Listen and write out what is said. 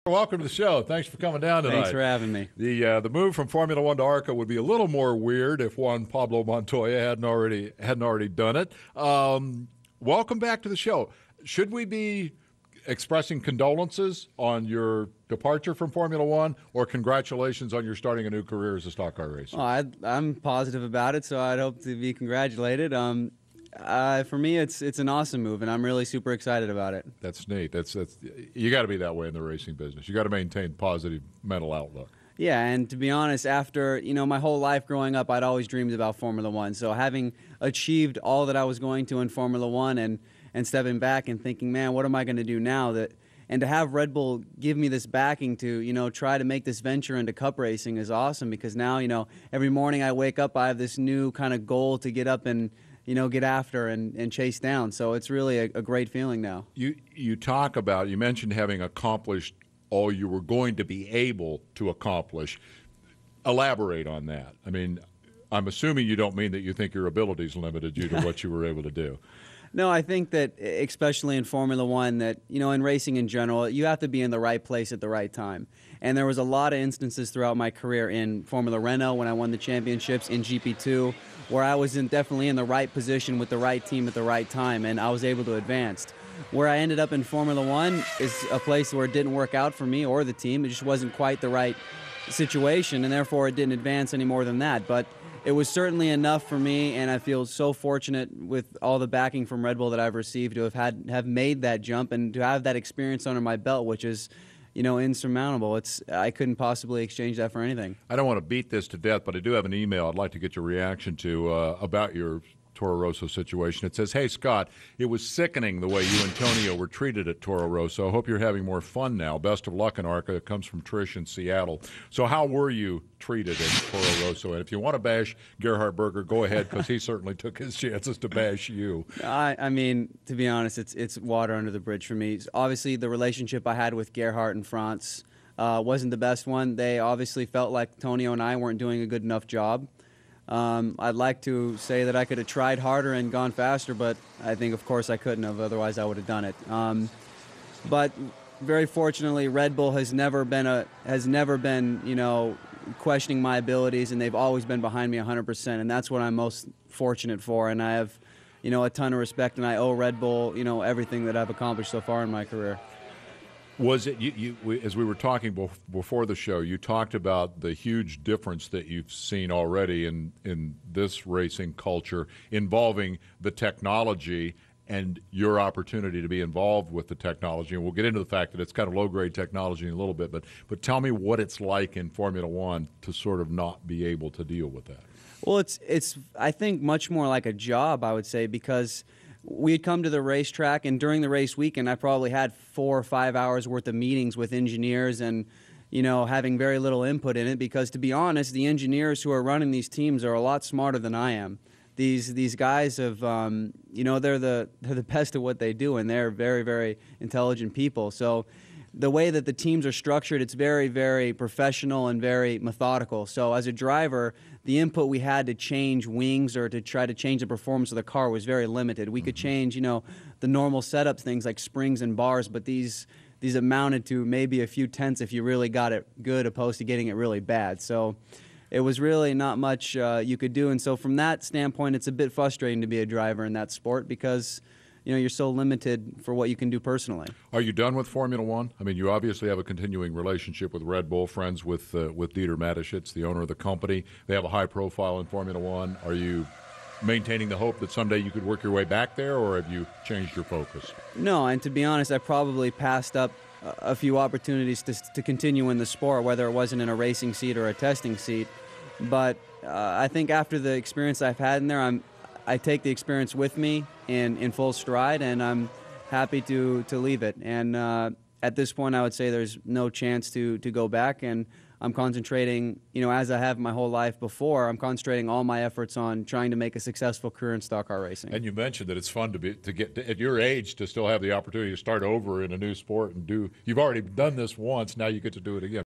Welcome to the show. Thanks for coming down tonight. Thanks for having me. The move from Formula One to ARCA would be a little more weird if Juan Pablo Montoya hadn't already done it. Welcome back to the show. Should we be expressing condolences on your departure from Formula One, or congratulations on your starting a new career as a stock car racer? Oh, I'm positive about it, so I'd hope to be congratulated. For me, it's an awesome move, and I'm really super excited about it. That's neat. That's you got to be that way in the racing business. You got to maintain positive mental outlook. Yeah, and to be honest, after my whole life growing up, I'd always dreamed about Formula One. So having achieved all that I was going to in Formula One, and stepping back and thinking, man, what am I going to do now? And to have Red Bull give me this backing to try to make this venture into cup racing is awesome, because now every morning I wake up, I have this new kind of goal to get up and get after and chase down. So it's really a great feeling now. You mentioned having accomplished all you were going to be able to accomplish. Elaborate on that. I mean, I'm assuming you don't mean that you think your abilities limited you to what you were able to do. No, I think that especially in Formula One, that in racing in general, you have to be in the right place at the right time. And there was a lot of instances throughout my career in Formula Renault when I won the championships, in GP2, where I was definitely in the right position with the right team at the right time, and I was able to advance. Where I ended up in Formula One is a place where it didn't work out for me or the team. It just wasn't quite the right situation, and therefore it didn't advance any more than that. But it was certainly enough for me, and I feel so fortunate with all the backing from Red Bull that I've received to have made that jump and to have that experience under my belt, which is insurmountable. I couldn't possibly exchange that for anything. I don't want to beat this to death, but I do have an email I'd like to get your reaction to about your Toro Rosso situation. It says, "Hey, Scott, it was sickening the way you and Tonio were treated at Toro Rosso. I hope you're having more fun now. Best of luck in ARCA." It comes from Trish in Seattle. So how were you treated at Toro Rosso? And if you want to bash Gerhard Berger, go ahead, because he certainly took his chances to bash you. I mean, to be honest, it's water under the bridge for me. Obviously, the relationship I had with Gerhard in France wasn't the best one. They obviously felt like Tonio and I weren't doing a good enough job. I'd like to say that I could have tried harder and gone faster, but I think, of course, I couldn't have. Otherwise, I would have done it. But very fortunately, Red Bull has never been questioning my abilities, and they've always been behind me 100%, and that's what I'm most fortunate for. And I have, a ton of respect, and I owe Red Bull, everything that I've accomplished so far in my career. Was it as we were talking before the show, you talked about the huge difference that you've seen already in this racing culture involving the technology and your opportunity to be involved with the technology. And we'll get into the fact that it's kind of low-grade technology in a little bit, but tell me what it's like in Formula One to sort of not be able to deal with that. Well, it's I think much more like a job, I would say, because we'd come to the racetrack, and during the race weekend, I probably had 4 or 5 hours worth of meetings with engineers and, having very little input in it, because, to be honest, the engineers who are running these teams are a lot smarter than I am. These guys have, they're the best at what they do, and they're very, very intelligent people. So the way that the teams are structured, it's very, very professional and very methodical. So as a driver, the input we had to change wings or to try to change the performance of the car was very limited. We could change, the normal setup things like springs and bars, but these amounted to maybe a few tenths if you really got it good, opposed to getting it really bad. So it was really not much you could do. And so from that standpoint, it's a bit frustrating to be a driver in that sport, because you're so limited for what you can do personally. Are you done with Formula One? I mean, you obviously have a continuing relationship with Red Bull, friends with Dieter Mateschitz, the owner of the company. They have a high profile in Formula One. Are you maintaining the hope that someday you could work your way back there, or have you changed your focus? No, and to be honest, I probably passed up a few opportunities to continue in the sport, whether it wasn't in a racing seat or a testing seat. But I think after the experience I've had in there, I take the experience with me in full stride, and I'm happy to leave it. And at this point, I would say there's no chance to go back, and I'm concentrating, as I have my whole life before, I'm concentrating all my efforts on trying to make a successful career in stock car racing. And you mentioned that it's fun to get at your age to still have the opportunity to start over in a new sport and you've already done this once, now you get to do it again.